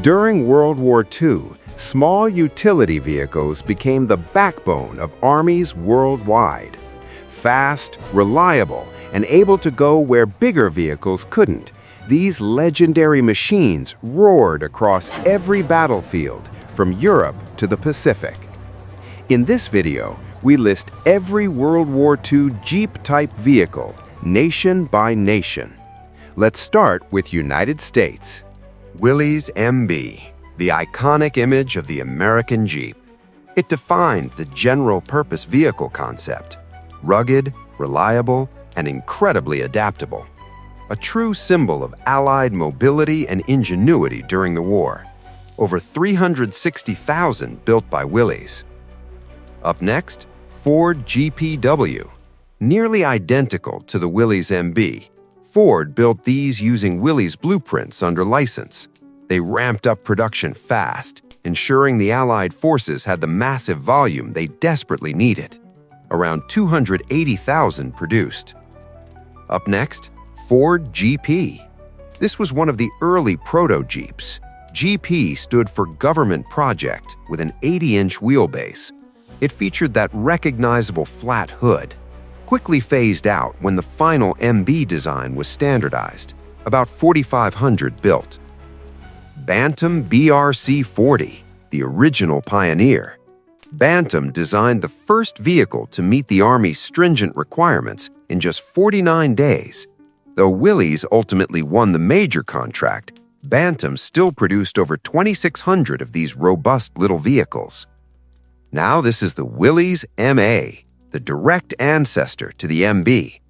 During World War II, small utility vehicles became the backbone of armies worldwide. Fast, reliable, and able to go where bigger vehicles couldn't, these legendary machines roared across every battlefield, from Europe to the Pacific. In this video, we list every World War II Jeep-type vehicle, nation by nation. Let's start with United States. Willys MB, the iconic image of the American Jeep. It defined the general-purpose vehicle concept. Rugged, reliable, and incredibly adaptable. A true symbol of Allied mobility and ingenuity during the war. Over 360,000 built by Willys. Up next, Ford GPW. Nearly identical to the Willys MB, Ford built these using Willys blueprints under license. They ramped up production fast, ensuring the Allied forces had the massive volume they desperately needed. Around 280,000 produced. Up next, Ford GP. This was one of the early proto-Jeeps. GP stood for Government Project with an 80-inch wheelbase. It featured that recognizable flat hood. Quickly phased out when the final MB design was standardized, about 4,500 built. Bantam BRC-40, the original pioneer. Bantam designed the first vehicle to meet the Army's stringent requirements in just 49 days. Though Willys ultimately won the major contract, Bantam still produced over 2,600 of these robust little vehicles. Now this is the Willys MA, the direct ancestor to the MB.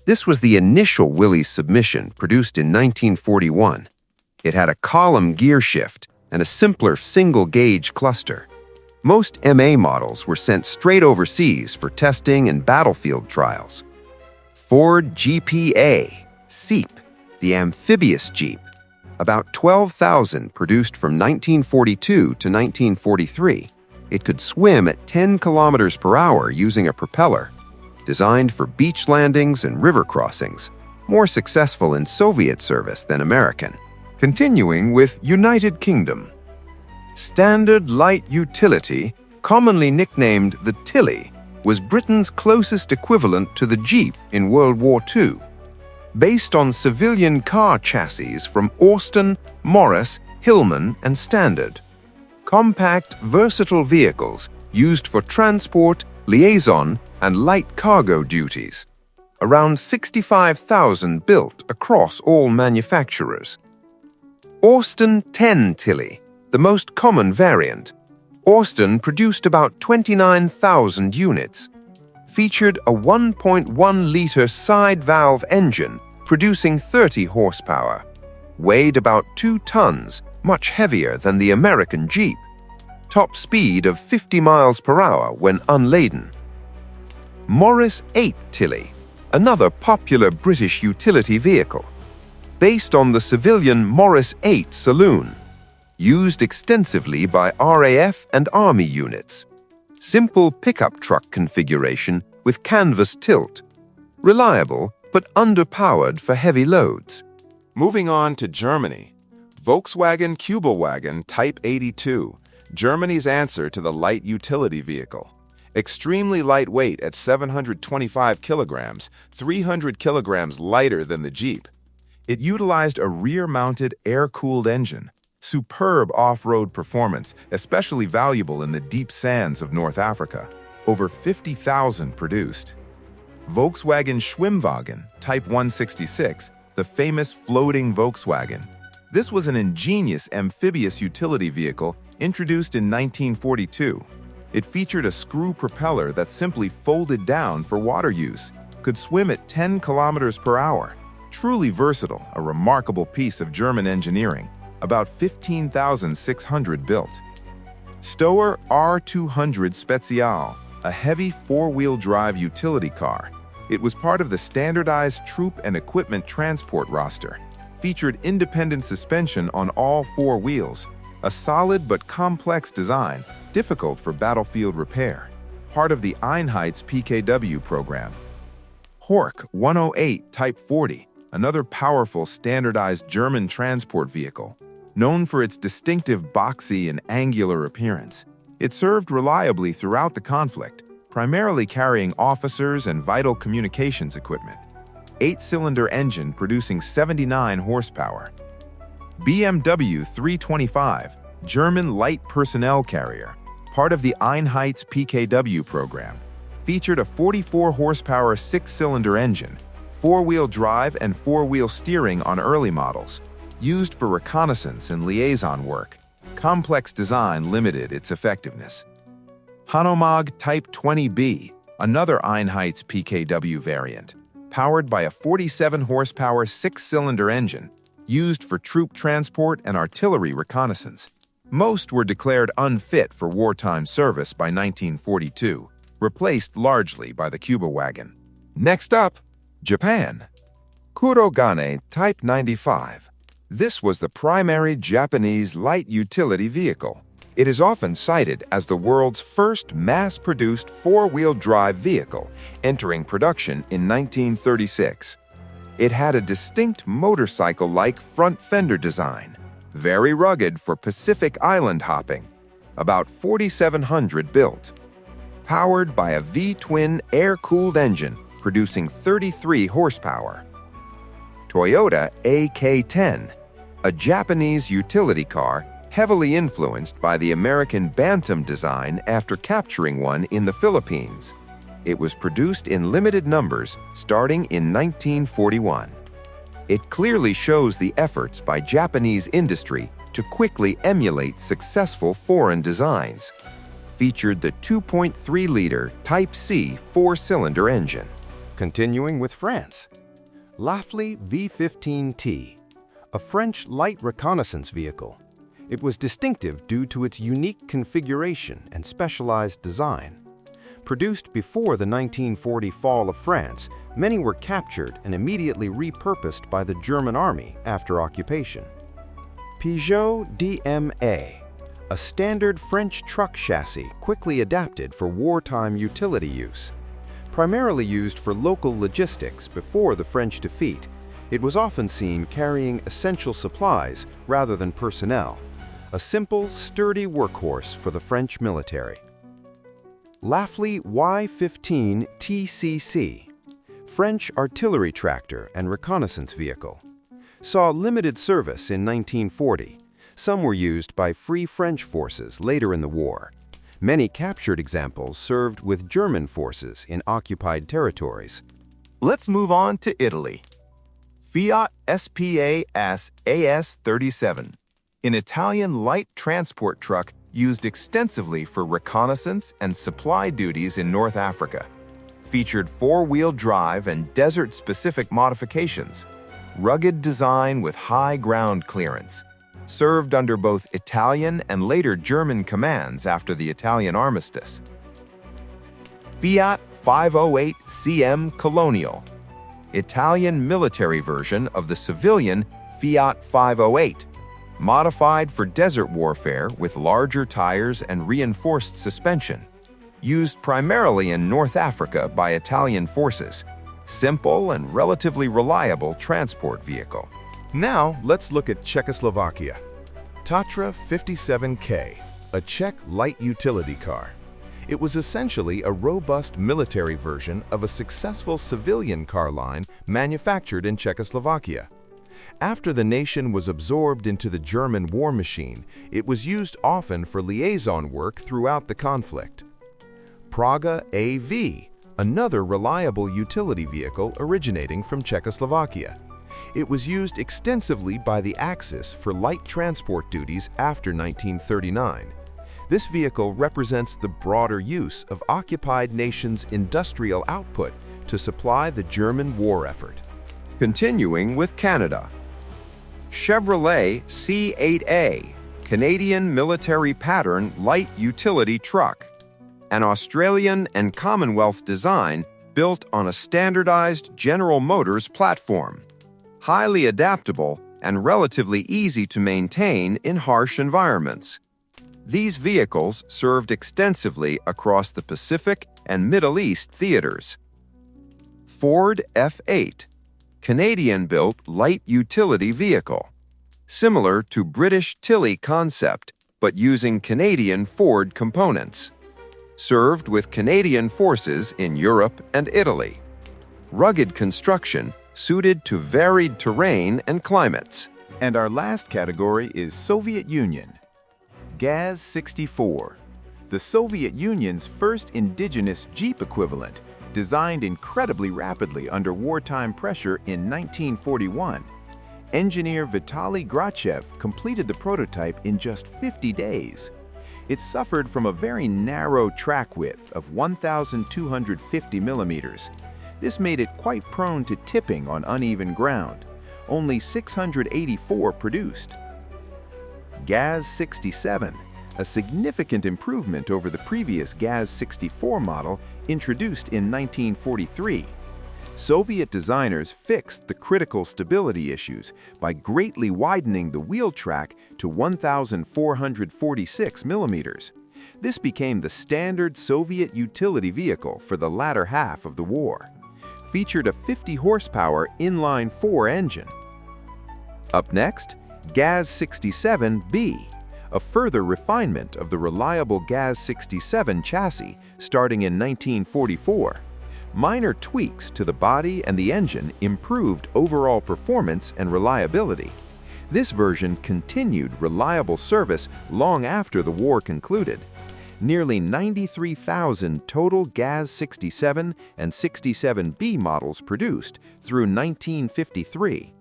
This was the initial Willys submission produced in 1941. It had a column gear shift and a simpler single-gauge cluster. Most MA models were sent straight overseas for testing and battlefield trials. Ford GPA, Seep, the amphibious Jeep. About 12,000 produced from 1942 to 1943. It could swim at 10 kilometers per hour using a propeller. Designed for beach landings and river crossings. More successful in Soviet service than American. Continuing with United Kingdom. Standard Light Utility, commonly nicknamed the Tilly, was Britain's closest equivalent to the Jeep in World War II. Based on civilian car chassis from Austin, Morris, Hillman, and Standard. Compact, versatile vehicles used for transport, liaison, and light cargo duties. Around 65,000 built across all manufacturers. Austin 10 Tilly, the most common variant. Austin produced about 29,000 units. Featured a 1.1-liter side valve engine producing 30 horsepower. Weighed about 2 tons, much heavier than the American Jeep. Top speed of 50 miles per hour when unladen. Morris 8 Tilly, another popular British utility vehicle. Based on the civilian Morris 8 saloon. Used extensively by RAF and Army units. Simple pickup truck configuration with canvas tilt. Reliable, but underpowered for heavy loads. Moving on to Germany. Volkswagen Kubelwagen Type 82, Germany's answer to the light utility vehicle. Extremely lightweight at 725 kilograms, 300 kilograms lighter than the Jeep. It utilized a rear-mounted air-cooled engine. Superb off-road performance, especially valuable in the deep sands of North Africa. Over 50,000 produced. Volkswagen Schwimmwagen Type 166, the famous floating Volkswagen. This was an ingenious amphibious utility vehicle introduced in 1942. It featured a screw propeller that simply folded down for water use. Could swim at 10 kilometers per hour. Truly versatile, a remarkable piece of German engineering. About 15,600 built. Stower R200 Spezial, a heavy four-wheel drive utility car. It was part of the standardized troop and equipment transport roster. Featured independent suspension on all four wheels. A solid but complex design, difficult for battlefield repair. Part of the Einheits PKW program. Horch 108 Type 40, another powerful standardized German transport vehicle. Known for its distinctive boxy and angular appearance, it served reliably throughout the conflict, primarily carrying officers and vital communications equipment. 8-cylinder engine producing 79 horsepower. BMW 325, German light personnel carrier, part of the Einheits PKW program, featured a 44-horsepower 6-cylinder engine, 4-wheel drive and 4-wheel steering on early models, used for reconnaissance and liaison work. Complex design limited its effectiveness. Hanomag Type 20B, another Einheits PKW variant, powered by a 47-horsepower 6-cylinder engine, used for troop transport and artillery reconnaissance. Most were declared unfit for wartime service by 1942, replaced largely by the Kubelwagen. Next up, Japan. Kurogane Type 95. This was the primary Japanese light utility vehicle. It is often cited as the world's first mass-produced 4-wheel drive vehicle, entering production in 1936. It had a distinct motorcycle-like front fender design, very rugged for Pacific island hopping, about 4,700 built. Powered by a V-twin air-cooled engine producing 33 horsepower. Toyota AK-10, a Japanese utility car heavily influenced by the American Bantam design after capturing one in the Philippines. It was produced in limited numbers starting in 1941. It clearly shows the efforts by Japanese industry to quickly emulate successful foreign designs. Featured the 2.3-liter Type C 4-cylinder engine. Continuing with France. Lafley V15T, a French light reconnaissance vehicle. It was distinctive due to its unique configuration and specialized design. Produced before the 1940 fall of France, many were captured and immediately repurposed by the German army after occupation. Peugeot DMA, a standard French truck chassis quickly adapted for wartime utility use. Primarily used for local logistics before the French defeat, it was often seen carrying essential supplies rather than personnel. A simple, sturdy workhorse for the French military. Lafley Y15 TCC, French artillery tractor and reconnaissance vehicle. Saw limited service in 1940. Some were used by Free French forces later in the war. Many captured examples served with German forces in occupied territories. Let's move on to Italy. Fiat SAS AS37, an Italian light transport truck used extensively for reconnaissance and supply duties in North Africa. Featured 4-wheel drive and desert-specific modifications. Rugged design with high ground clearance. Served under both Italian and later German commands after the Italian armistice. Fiat 508 CM Colonial, Italian military version of the civilian Fiat 508, modified for desert warfare with larger tires and reinforced suspension. Used primarily in North Africa by Italian forces. Simple and relatively reliable transport vehicle. Now, let's look at Czechoslovakia. Tatra 57K, a Czech light utility car. It was essentially a robust military version of a successful civilian car line manufactured in Czechoslovakia. After the nation was absorbed into the German war machine, it was used often for liaison work throughout the conflict. Praga AV, another reliable utility vehicle originating from Czechoslovakia. It was used extensively by the Axis for light transport duties after 1939. This vehicle represents the broader use of occupied nations' industrial output to supply the German war effort. Continuing with Canada. Chevrolet C8A, Canadian military pattern light utility truck. An Australian and Commonwealth design built on a standardized General Motors platform. Highly adaptable and relatively easy to maintain in harsh environments. These vehicles served extensively across the Pacific and Middle East theaters. Ford F8, Canadian-built light utility vehicle. similar to British Tilley concept, but using Canadian Ford components. Served with Canadian forces in Europe and Italy. Rugged construction suited to varied terrain and climates. And our last category is Soviet Union. GAZ-64, the Soviet Union's first indigenous Jeep equivalent, designed incredibly rapidly under wartime pressure in 1941. Engineer Vitaly Grachev completed the prototype in just 50 days. It suffered from a very narrow track width of 1,250 millimeters. This made it quite prone to tipping on uneven ground. Only 684 produced. GAZ-67, a significant improvement over the previous GAZ-64 model introduced in 1943. Soviet designers fixed the critical stability issues by greatly widening the wheel track to 1,446 millimeters. This became the standard Soviet utility vehicle for the latter half of the war. Featured a 50-horsepower inline-4 engine. Up next, GAZ-67B, a further refinement of the reliable GAZ-67 chassis starting in 1944. Minor tweaks to the body and the engine improved overall performance and reliability. This version continued reliable service long after the war concluded. Nearly 93,000 total GAZ-67 and 67B models produced through 1953.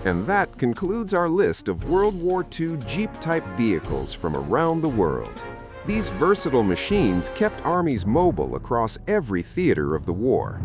And that concludes our list of World War II Jeep-type vehicles from around the world. These versatile machines kept armies mobile across every theater of the war.